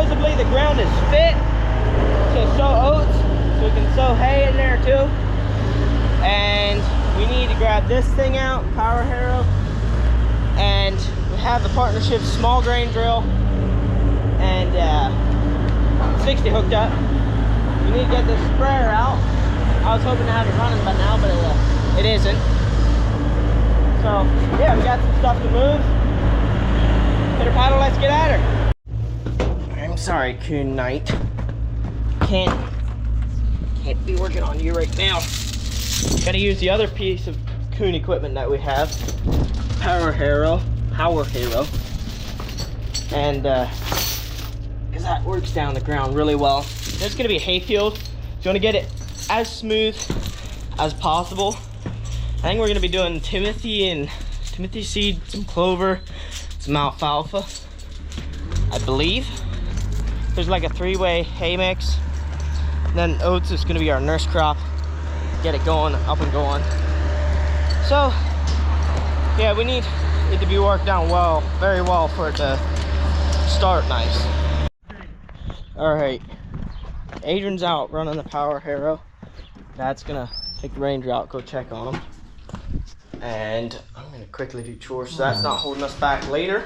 supposedly the ground is fit to sow oats, so we can sow hay in there too. And we need to grab this thing out, power harrow, and we have the partnership small grain drill and 60 hooked up. We need to get this sprayer out. I was hoping to have it running by now, but it isn't. So yeah, we got some stuff to move. Hit her paddle, let's get at her. I'm sorry, Kuhn Knight. Can't be working on you right now. Gotta use the other piece of Kuhn equipment that we have, power harrow, and because that works down the ground really well. There's gonna be a hay field, so you want to get it as smooth as possible. I think we're gonna be doing Timothy seed, some clover, some alfalfa, I believe. There's like a 3-way hay mix. And then oats is gonna be our nurse crop. Get it going, up and going. So yeah, we need it to be worked down well, very well, for it to start nice. All right, Adrian's out running the power harrow. Dad's gonna take the ranger out, go check on him. And I'm gonna quickly do chores so that's not holding us back later,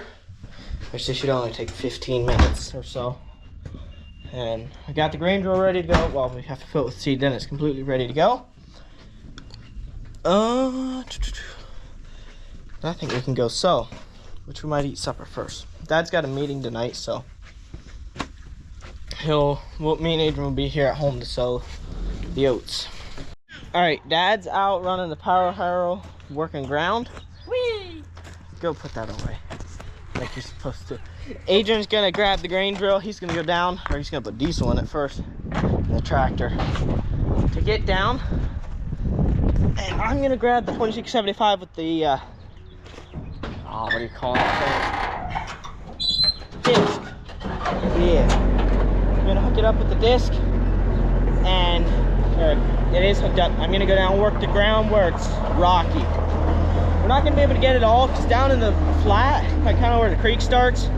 which this should only take 15 minutes or so. And I got the grain drill ready to go. Well, we have to fill it with seed, then it's completely ready to go. I think we can go sow, which we might eat supper first. Dad's got a meeting tonight, so me and Adrian will be here at home to sow the oats. All right, Dad's out running the power harrow, working ground. Whee! Go put that away like you're supposed to. Adrian's gonna grab the grain drill. He's gonna go down, or he's gonna put diesel in it first, in the tractor, to get down. And I'm gonna grab the 2675 with the what do you call it? Disc. Yeah. I'm gonna hook it up with the disc, and it is hooked up. I'm gonna go down and work the ground where it's rocky. We're not gonna be able to get it all, because down in the flat, like kind of where the creek starts,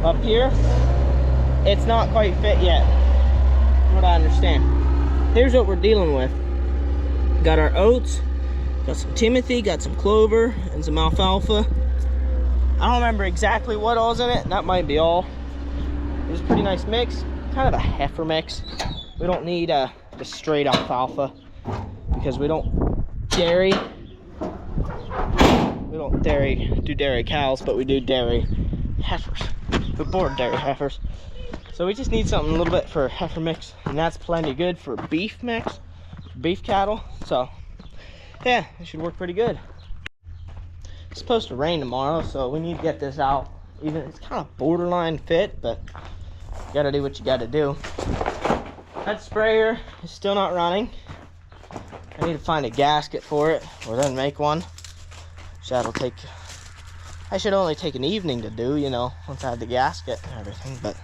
up here, it's not quite fit yet, from what I understand. Here's what we're dealing with. Got our oats, got some Timothy, got some clover, and some alfalfa. I don't remember exactly what all's in it. That might be all. It was a pretty nice mix, kind of a heifer mix. We don't need just straight alfalfa, because we don't dairy. We don't do dairy cows, but we do dairy heifers. We're born dairy heifers. So we just need something a little bit for heifer mix, and that's plenty good for beef mix, beef cattle. So yeah, it should work pretty good. It's supposed to rain tomorrow, so we need to get this out. Even it's kind of borderline fit, but you gotta do what you gotta do. That sprayer is still not running. I need to find a gasket for it, or then make one. So that'll take, I should only take an evening to do, you know, once I have the gasket and everything, but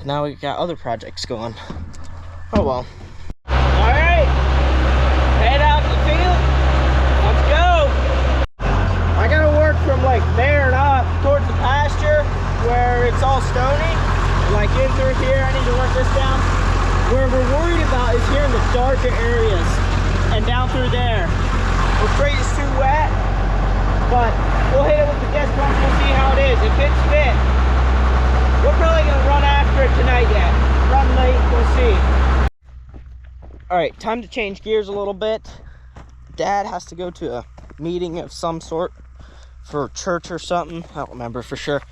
now we've got other projects going. Oh well. All right, head out to the field. Let's go. I gotta work from like there and up towards the pasture where it's all stony. Like in through here, I need to work this down. Where we're worried about is here in the darker areas and down through there. We're afraid it's too wet, but we'll hit it with the disc pump. We'll see how it is. If it's fit, we're probably gonna run after it tonight yet. Run late, we'll see. All right, time to change gears a little bit. Dad has to go to a meeting of some sort for church or something. I don't remember for sure.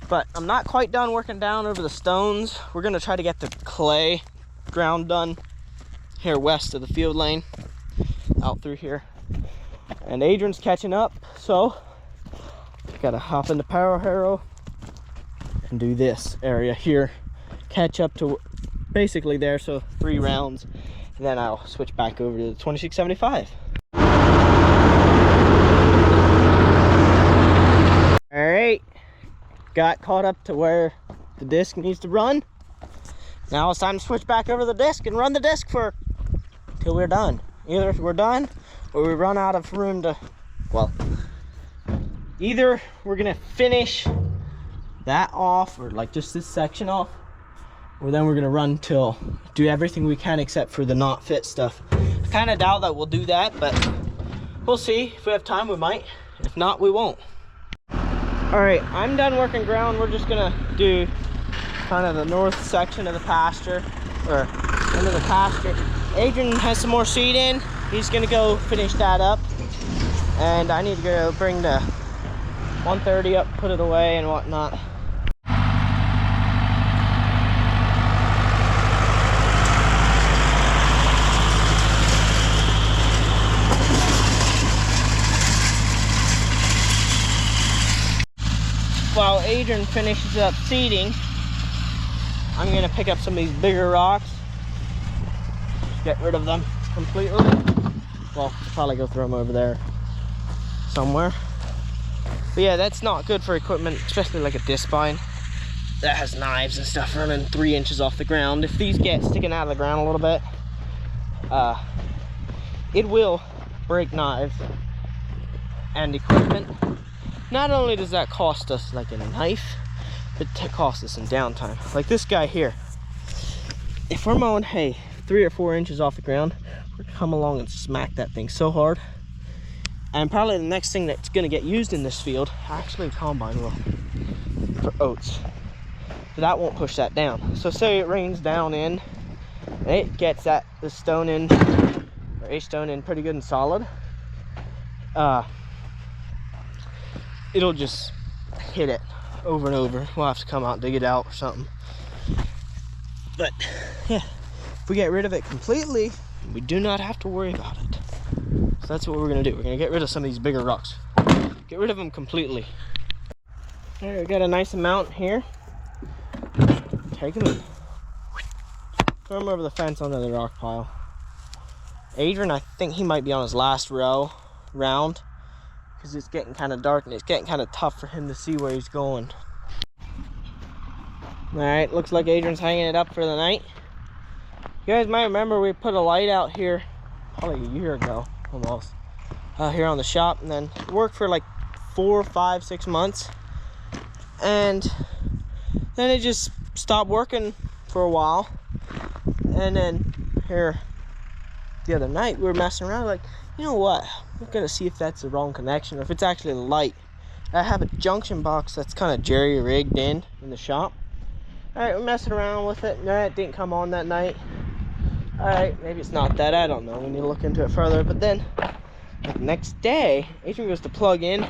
But I'm not quite done working down over the stones. We're gonna try to get the clay ground done here west of the field lane, out through here. And Adrian's catching up, so gotta hop in the power harrow and do this area here, catch up to basically there, so 3 rounds, and then I'll switch back over to the 2675. All right, got caught up to where the disc needs to run. Now it's time to switch back over the disc and run the disc for till we're done. Either we're done or we run out of room to, well, either we're gonna finish that off, or like just this section off, or then we're gonna run till do everything we can except for the not fit stuff. I kind of doubt that we'll do that, but we'll see. If we have time, we might. If not, we won't. All right, I'm done working ground. We're just gonna do kind of the north section of the pasture, or end of the pasture. Adrian has some more seed in. He's gonna go finish that up, and I need to go bring the 130 up, put it away and whatnot. While Adrian finishes up seeding, I'm gonna pick up some of these bigger rocks, get rid of them completely. Well, probably go throw them over there somewhere. But yeah, that's not good for equipment, especially like a disc spine that has knives and stuff running 3 inches off the ground. If these get sticking out of the ground a little bit, it will break knives and equipment. Not only does that cost us like a knife, but it costs us in downtime. Like this guy here, if we're mowing hay 3 or 4 inches off the ground, we're gonna come along and smack that thing so hard. And probably the next thing that's gonna get used in this field, actually a combine will, for oats. So that won't push that down. So say it rains down in, and it gets the stone in, or a stone in pretty good and solid. It'll just hit it over and over. We'll have to come out and dig it out or something. But yeah, if we get rid of it completely, we do not have to worry about it. So that's what we're gonna do. We're gonna get rid of some of these bigger rocks. Get rid of them completely. All right, we got a nice amount here. Take them and throw them over the fence onto the rock pile. Adrian, I think he might be on his last round, because it's getting kind of dark and it's getting kind of tough for him to see where he's going. All right, looks like Adrian's hanging it up for the night. You guys might remember we put a light out here probably a year ago, almost, here on the shop, and then it worked for like 4, 5, 6 months, and then it just stopped working for a while. And then here the other night we were messing around, like, you know what, we're gonna see if that's the wrong connection or if it's actually the light. I have a junction box that's kind of jerry-rigged in the shop. All right, we're messing around with it. No, it didn't come on that night. All right, maybe it's not that, I don't know, we need to look into it further. But then like, next day Adrian goes to plug in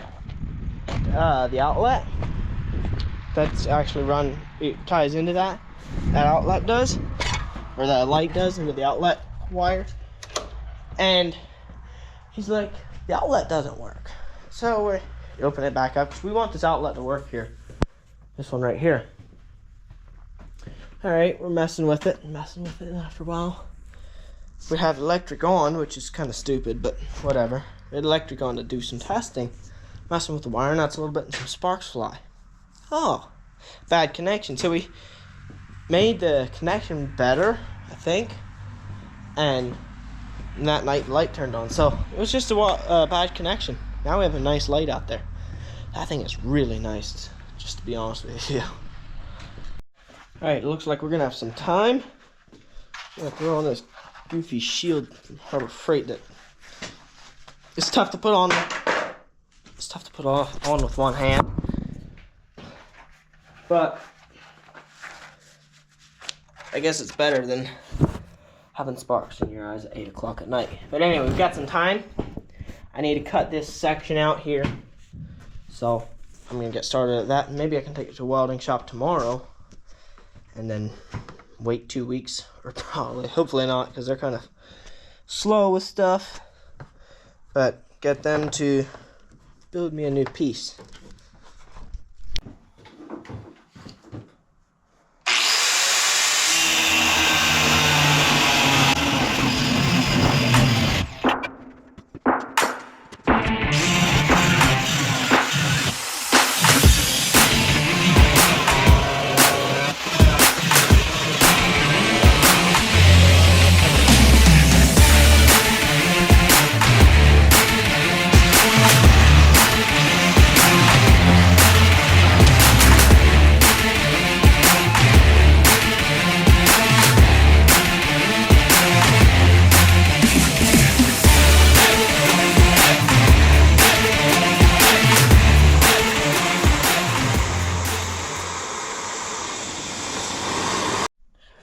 the outlet that's actually it ties into that outlet does, or that light does, into the outlet wires. And he's like, the outlet doesn't work. So we open it back up because we want this outlet to work here. This one right here. All right, we're messing with it, and after a while we have electric on, which is kind of stupid, but whatever. We had electric on to do some testing, messing with the wire nuts a little bit, and some sparks fly. Oh, bad connection. So we made the connection better, I think, and that night the light turned on. So it was just a bad connection. Now we have a nice light out there. That thing is really nice, just to be honest with you. All right, it looks like we're gonna have some time. I'm gonna throw on this goofy shield from Harbor Freight that it's tough to put on. It's tough to put on with one hand, but I guess it's better than having sparks in your eyes at 8 o'clock at night. But anyway, we've got some time. I need to cut this section out here, so I'm gonna get started at that. Maybe I can take it to a welding shop tomorrow, and then wait 2 weeks, or probably, hopefully not, because they're kind of slow with stuff, but get them to build me a new piece.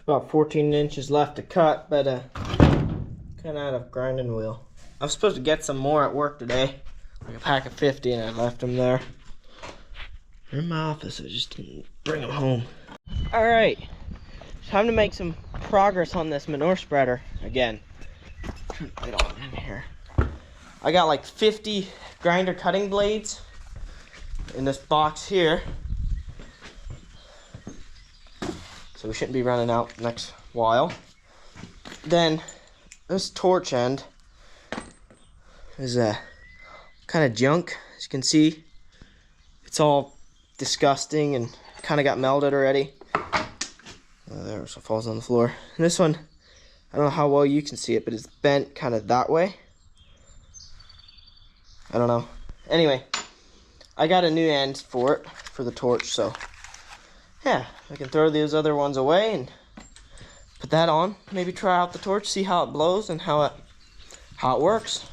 about 14 inches left to cut, but kind of out of grinding wheel. I was supposed to get some more at work today, like a pack of 50, and I left them there. They're in my office, I just didn't bring them home. All right, time to make some progress on this manure spreader again. Turn the light on in here. I got like 50 grinder cutting blades in this box here. So we shouldn't be running out next while. Then this torch end is kind of junk. As you can see, it's all disgusting and kind of got melted already. There, so it falls on the floor. And this one, I don't know how well you can see it, but it's bent kind of that way. I don't know. Anyway, I got a new end for it, for the torch, so yeah, I can throw these other ones away and put that on. Maybe try out the torch, see how it blows and how it works.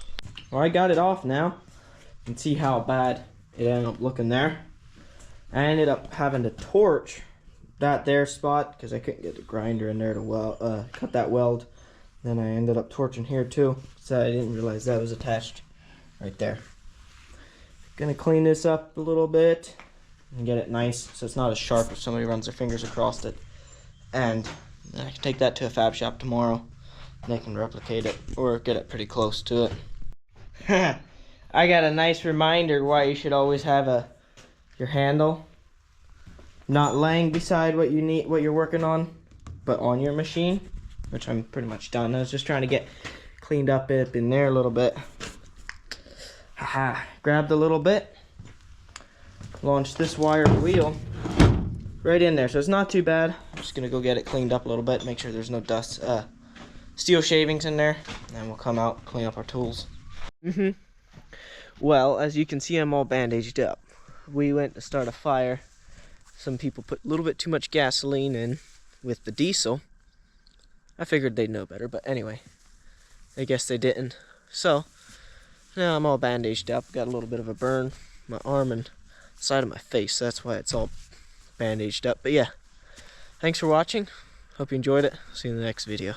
Well, I got it off now. You can see how bad it ended up looking there. I ended up having to torch that there spot because I couldn't get the grinder in there to cut that weld. Then I ended up torching here too, so I didn't realize that was attached right there. Gonna clean this up a little bit and get it nice so it's not as sharp if somebody runs their fingers across it. And then I can take that to a fab shop tomorrow and they can replicate it or get it pretty close to it. I got a nice reminder why you should always have your handle not laying beside what you're working on, but on your machine, which I'm pretty much done. I was just trying to get cleaned up in there a little bit. Haha, grabbed a little bit, launched this wire wheel right in there, so it's not too bad. I'm just gonna go get it cleaned up a little bit, make sure there's no dust, steel shavings in there, and we'll come out, clean up our tools. Well, as you can see, I'm all bandaged up. We went to start a fire. Some people put a little bit too much gasoline in with the diesel. I figured they'd know better, but anyway, I guess they didn't. So now I'm all bandaged up, got a little bit of a burn, my arm and side of my face, so that's why it's all bandaged up. But yeah, thanks for watching, hope you enjoyed it, see you in the next video.